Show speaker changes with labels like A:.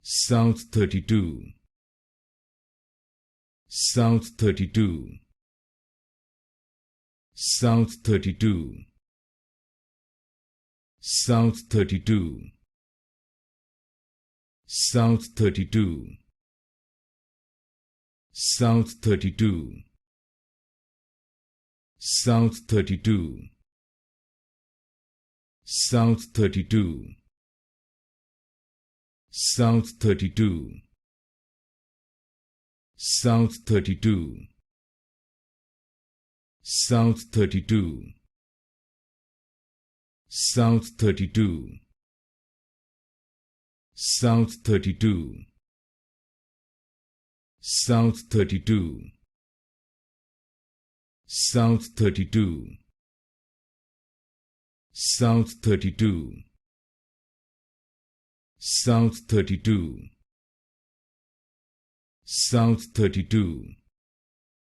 A: South32, South32, South32, South32, South32, South32, South32, South32, South32, South32, South32, South32, South32, South32, South32, South32, South32, South32,